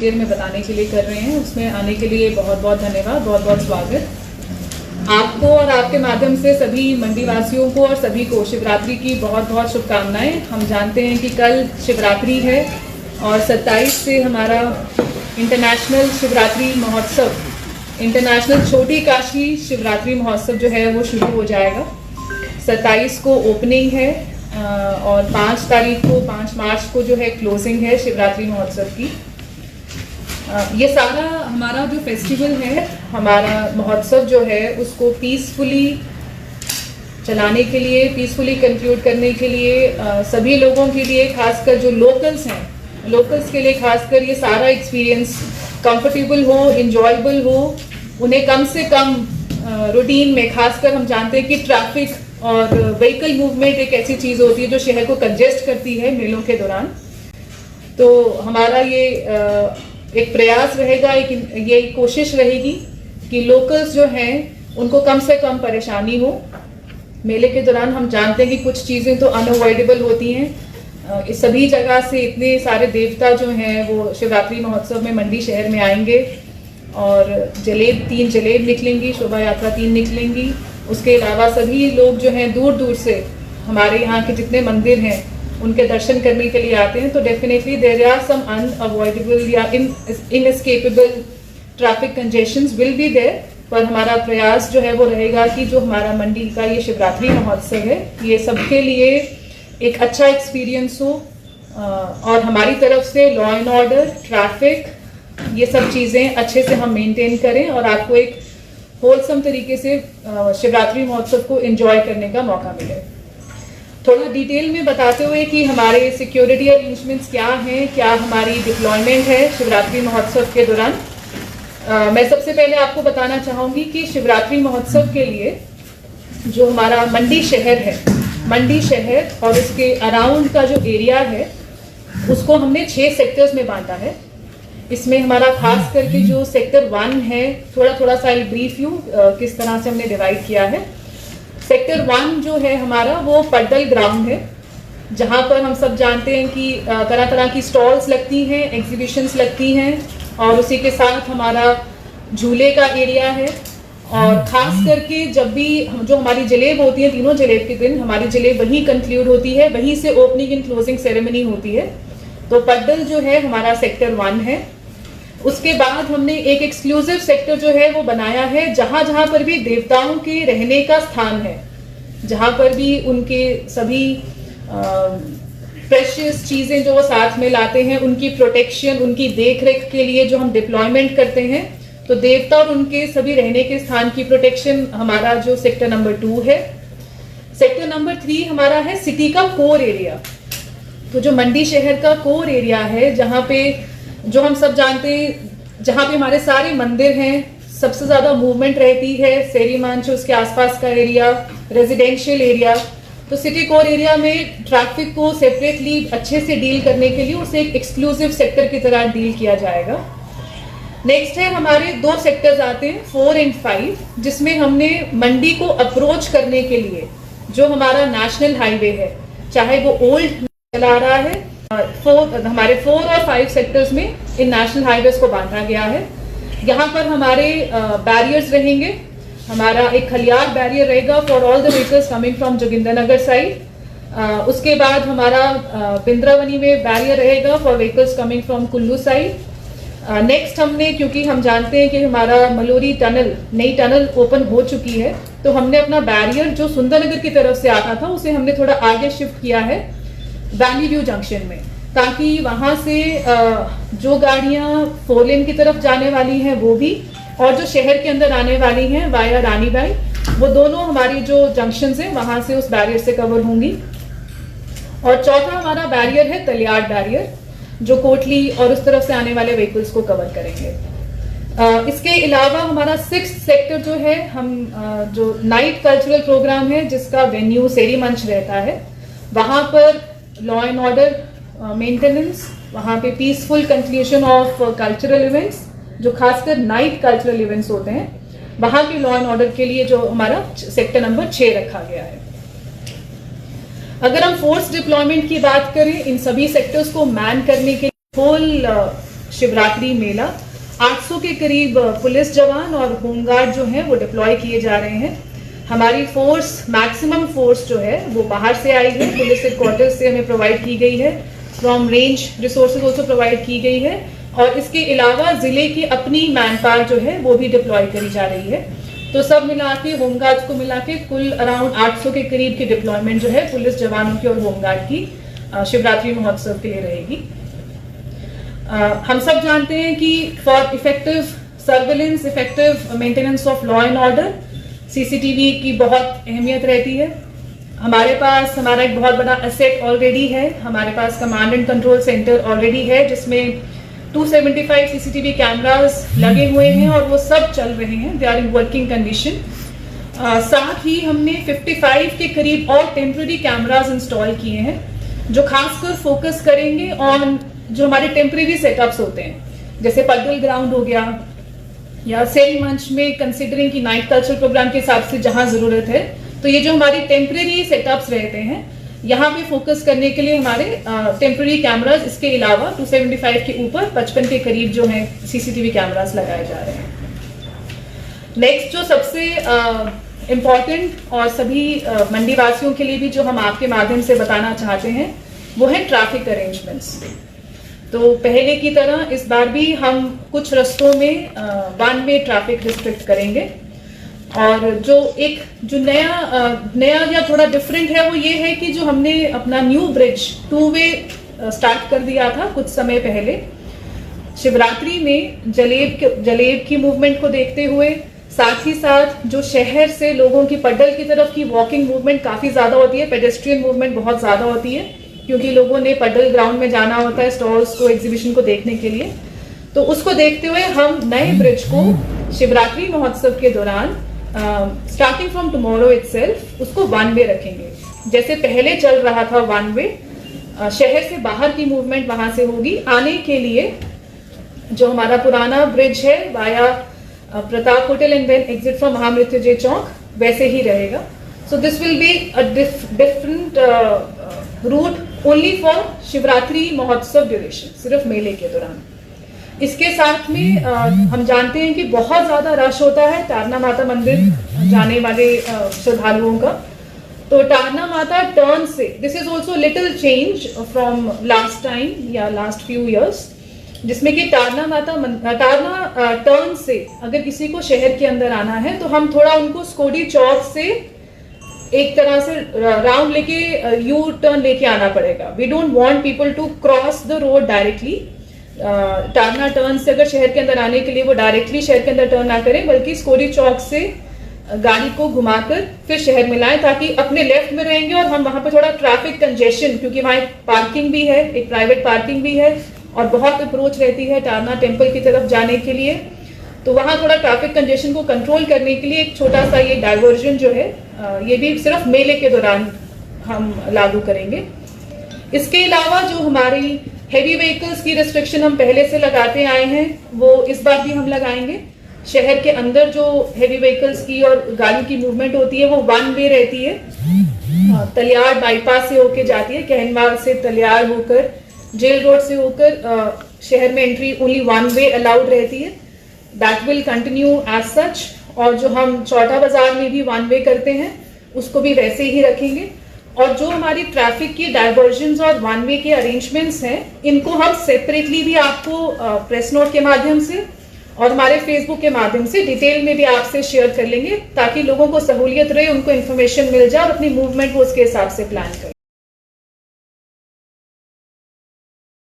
देर में बताने के लिए कर रहे हैं, उसमें आने के लिए बहुत बहुत धन्यवाद, बहुत बहुत स्वागत। आपको और आपके माध्यम से सभी मंडी वासियों को और सभी को शिवरात्रि की बहुत बहुत शुभकामनाएं। हम जानते हैं कि कल शिवरात्रि है और 27 से हमारा इंटरनेशनल शिवरात्रि महोत्सव, इंटरनेशनल छोटी काशी शिवरात्रि महोत्सव जो है वो शुरू हो जाएगा। 27 को ओपनिंग है और 5 तारीख को 5 मार्च को जो है क्लोजिंग है शिवरात्रि महोत्सव की। ये सारा हमारा जो फेस्टिवल है, हमारा महोत्सव जो है उसको पीसफुली चलाने के लिए, पीसफुली कंक्लूड करने के लिए सभी लोगों के लिए, खासकर जो लोकल्स हैं, लोकल्स के लिए खासकर ये सारा एक्सपीरियंस कंफर्टेबल हो, इंजॉयबल हो, उन्हें कम से कम रूटीन में, खासकर हम जानते हैं कि ट्रैफिक और व्हीकल मूवमेंट एक ऐसी चीज़ होती है जो शहर को कंजेस्ट करती है मेलों के दौरान। तो हमारा ये एक प्रयास रहेगा, ये कोशिश रहेगी कि लोकल्स जो हैं उनको कम से कम परेशानी हो। मेले के दौरान हम जानते हैं कि कुछ चीज़ें तो अनअवॉइडेबल होती हैं। इस सभी जगह से इतने सारे देवता जो हैं वो शिवरात्रि महोत्सव में मंडी शहर में आएंगे और 3 जलेब निकलेंगी, शोभा यात्रा 3 निकलेंगी। उसके अलावा सभी लोग जो हैं दूर दूर से हमारे यहाँ के जितने मंदिर हैं उनके दर्शन करने के लिए आते हैं। तो definitely there are some unavoidable या inescapable traffic congestions will be there, पर हमारा प्रयास जो है वो रहेगा कि जो हमारा मंडी का ये शिवरात्रि महोत्सव है ये सबके लिए एक अच्छा एक्सपीरियंस हो और हमारी तरफ से लॉ एंड ऑर्डर, ट्रैफिक, ये सब चीज़ें अच्छे से हम मेंटेन करें और आपको एक होलसम तरीके से शिवरात्रि महोत्सव को एंजॉय करने का मौका मिले। थोड़ा डिटेल में बताते हुए कि हमारे सिक्योरिटी अरेंजमेंट्स क्या हैं, क्या हमारी डिप्लॉयमेंट है शिवरात्रि महोत्सव के दौरान। मैं सबसे पहले आपको बताना चाहूँगी कि शिवरात्रि महोत्सव के लिए जो हमारा मंडी शहर है, मंडी शहर और उसके अराउंड का जो एरिया है उसको हमने 6 सेक्टर्स में बांटा है। इसमें हमारा खास करके जो सेक्टर 1 है, थोड़ा सा ब्रीफ यू किस तरह से हमने डिवाइड किया है। सेक्टर 1 जो है हमारा वो पड्डल ग्राउंड है, जहाँ पर हम सब जानते हैं कि तरह तरह की स्टॉल्स लगती हैं, एग्जीबिशंस लगती हैं और उसी के साथ हमारा झूले का एरिया है। और ख़ास करके जब भी जो हमारी जलेब होती है, तीनों जलेब के दिन हमारी जलेब वहीं कंक्लूड होती है, वहीं से ओपनिंग एंड क्लोजिंग सेरेमनी होती है। तो पड्डल जो है हमारा सेक्टर 1 है। उसके बाद हमने एक एक्सक्लूसिव सेक्टर जो है वो बनाया है, जहाँ जहाँ पर भी देवताओं के रहने का स्थान है, जहाँ पर भी उनके सभी प्रेशियस चीज़ें जो वो साथ में लाते हैं, उनकी प्रोटेक्शन, उनकी देखरेख के लिए जो हम डिप्लॉयमेंट करते हैं, तो देवता और उनके सभी रहने के स्थान की प्रोटेक्शन हमारा जो सेक्टर नंबर 2 है। सेक्टर नंबर 3 हमारा है सिटी का कोर एरिया। तो जो मंडी शहर का कोर एरिया है, जहाँ पे जो हम सब जानते हैं, जहाँ पे हमारे सारे मंदिर हैं, सबसे ज़्यादा मूवमेंट रहती है, सेरी मंच उसके आसपास का एरिया, रेजिडेंशियल एरिया। तो सिटी कोर एरिया में ट्रैफिक को सेपरेटली अच्छे से डील करने के लिए उसे एक एक्सक्लूसिव सेक्टर की तरह डील किया जाएगा। नेक्स्ट है हमारे 2 सेक्टर्स आते हैं 4 और 5, जिसमें हमने मंडी को अप्रोच करने के लिए जो हमारा नेशनल हाईवे है, चाहे वो ओल्ड चला रहा है, हमारे 4 और 5 सेक्टर्स में इन नेशनल हाईवेज को बांधा गया है। यहाँ पर हमारे बैरियर्स रहेंगे। हमारा एक खलियार बैरियर रहेगा for all the vehicles coming from Jogindernagar side. उसके बाद हमारा बिंद्रावनी में बैरियर रहेगा for vehicles coming from Kullu side. Next हमने, क्योंकि हम जानते हैं कि हमारा मलोरी टनल, नई टनल ओपन हो चुकी है, तो हमने अपना बैरियर जो सुंदरनगर की तरफ से आता था उसे हमने थोड़ा आगे शिफ्ट किया है वैली व्यू जंक्शन में, ताकि वहाँ से जो गाड़ियाँ 4 लेन की तरफ जाने वाली हैं वो भी, और जो शहर के अंदर आने वाली हैं वाया रानीबाई, वो दोनों हमारी जो जंक्शंस हैं वहाँ से उस बैरियर से कवर होंगी। और चौथा हमारा बैरियर है तलियाड़ बैरियर, जो कोटली और उस तरफ से आने वाले व्हीकल्स को कवर करेंगे। इसके अलावा हमारा 6th सेक्टर जो है, हम जो नाइट कल्चरल प्रोग्राम है जिसका वेन्यू सेरी मंच रहता है, वहाँ पर लॉ एंड ऑर्डर मेंटेनेंस, वहाँ पे peaceful conclusion of cultural events, जो खासकर नाइट कल्चरल इवेंट्स होते हैं, वहाँ के लॉ एंड ऑर्डर के लिए जो हमारा सेक्टर नंबर 6 रखा गया है। अगर हम फोर्स डिप्लॉयमेंट की बात करें, इन सभी सेक्टर्स को मैन करने के लिए होल शिवरात्रि मेला 800 के करीब पुलिस जवान और होमगार्ड जो हैं वो डिप्लॉय किए जा रहे हैं। हमारी फोर्स, मैक्सिमम फोर्स जो है वो बाहर से आई है, पुलिस हेडक्वार्टर्स से हमें प्रोवाइड की गई है, from range resources also provide की गई है, और इसके अलावा जिले की अपनी मैन पावर जो है वो भी डिप्लॉय करी जा रही है। तो सब मिला के, होमगार्ड्स को मिला के कुल अराउंड 800 के करीब की डिप्लॉयमेंट जो है पुलिस जवानों की और होमगार्ड की शिवरात्रि महोत्सव के लिए रहेगी। हम सब जानते हैं कि for effective surveillance, effective maintenance of law and order CCTV की बहुत अहमियत रहती है। हमारे पास हमारा एक बहुत बड़ा एसेट ऑलरेडी है, हमारे पास command and control centre already है जिसमें 275 सीसीटीवी कैमरास लगे हुए हैं और वो सब चल रहे हैं, they are in working condition. साथ ही हमने 55 के करीब और टेम्पररी कैमरास इंस्टॉल किए हैं जो खासकर फोकस करेंगे ऑन जो हमारे टेम्पररी सेटअप्स होते हैं, जैसे पड्डल ग्राउंड हो गया या सेल मंच में, कंसिडरिंग की नाइट कल्चरल प्रोग्राम के हिसाब से जहां जरूरत है, तो ये जो हमारे टेम्पररी सेटअप्स रहते हैं यहाँ पे फोकस करने के लिए हमारे टेम्पररी कैमरास, इसके अलावा 275 के ऊपर 55 के करीब जो है सीसीटीवी कैमरास लगाए जा रहे हैं। नेक्स्ट जो सबसे इम्पॉर्टेंट और सभी मंडी वासियों के लिए भी जो हम आपके माध्यम से बताना चाहते हैं वो है ट्रैफिक अरेंजमेंट्स। तो पहले की तरह इस बार भी हम कुछ रस्तों में 1 वे ट्रैफिक रिस्ट्रिक्ट करेंगे, और जो नया या थोड़ा डिफरेंट है वो ये है कि जो हमने अपना न्यू ब्रिज 2 वे स्टार्ट कर दिया था कुछ समय पहले, शिवरात्रि में जलेब की मूवमेंट को देखते हुए, साथ ही साथ जो शहर से लोगों की पड्डल की तरफ की वॉकिंग मूवमेंट काफी ज्यादा होती है, पेडेस्ट्रियन मूवमेंट बहुत ज्यादा होती है क्योंकि लोगों ने पड्डल ग्राउंड में जाना होता है स्टॉल्स को, एग्जीबिशन को देखने के लिए। तो उसको देखते हुए हम नए ब्रिज को शिवरात्रि महोत्सव के दौरान स्टार्टिंग फ्रॉम टुमारो इटसेल्फ उसको 1 वे रखेंगे। जैसे पहले चल रहा था 1 वे, शहर से बाहर की मूवमेंट वहां से होगी, आने के लिए जो हमारा पुराना ब्रिज है via Pratap hotel and then exit from Mahamrityunjay Chowk वैसे ही रहेगा। So this will be a different route only for Shivratri Mahotsav duration, सिर्फ मेले के दौरान। इसके साथ में हम जानते हैं कि बहुत ज्यादा रश होता है तारना माता मंदिर जाने वाले श्रद्धालुओं का। तो तारना माता टर्न से, this is also little change from last time या लास्ट फ्यू इयर्स, जिसमें कि तारना टर्न से अगर किसी को शहर के अंदर आना है तो हम थोड़ा उनको स्कोडी चौक से एक तरह से राउंड लेके यू टर्न लेके आना पड़ेगा। We don't want people to cross the road directly. Tarna turn से अगर शहर के अंदर आने के लिए वो डायरेक्टली शहर के अंदर टर्न ना करें, बल्कि स्कोडी चौक से गाड़ी को घुमाकर फिर शहर में लाएं, ताकि अपने लेफ्ट में रहेंगे और हम वहां पे थोड़ा ट्रैफिक कंजेशन, क्योंकि वहां एक पार्किंग भी है, एक प्राइवेट पार्किंग भी है और बहुत अप्रोच रहती है टारना टेम्पल की तरफ जाने के लिए, तो वहां थोड़ा ट्रैफिक कंजेशन को कंट्रोल करने के लिए एक छोटा सा ये डाइवर्जन जो है ये भी सिर्फ मेले के दौरान हम लागू करेंगे। इसके अलावा जो हमारी हेवी व्हीकल्स की रिस्ट्रिक्शन हम पहले से लगाते आए हैं वो इस बार भी हम लगाएंगे। शहर के अंदर जो हेवी व्हीकल्स की और गाड़ी की मूवमेंट होती है वो 1 वे रहती है, तलियार बाईपास से होके जाती है, कहनवाल से तलियार होकर जेल रोड से होकर शहर में एंट्री ओनली 1 वे अलाउड रहती है। That will continue as such, और जो हम चौथा बाजार में भी 1 वे करते हैं उसको भी वैसे ही रखेंगे। और जो हमारी ट्रैफिक की डाइवर्जन्स और 1 वे के अरेंजमेंट्स हैं इनको हम सेपरेटली भी आपको प्रेस नोट के माध्यम से और हमारे फेसबुक के माध्यम से डिटेल में भी आपसे शेयर कर लेंगे, ताकि लोगों को सहूलियत रहे, उनको इन्फॉर्मेशन मिल जाए और अपनी मूवमेंट वो उसके हिसाब से प्लान करें।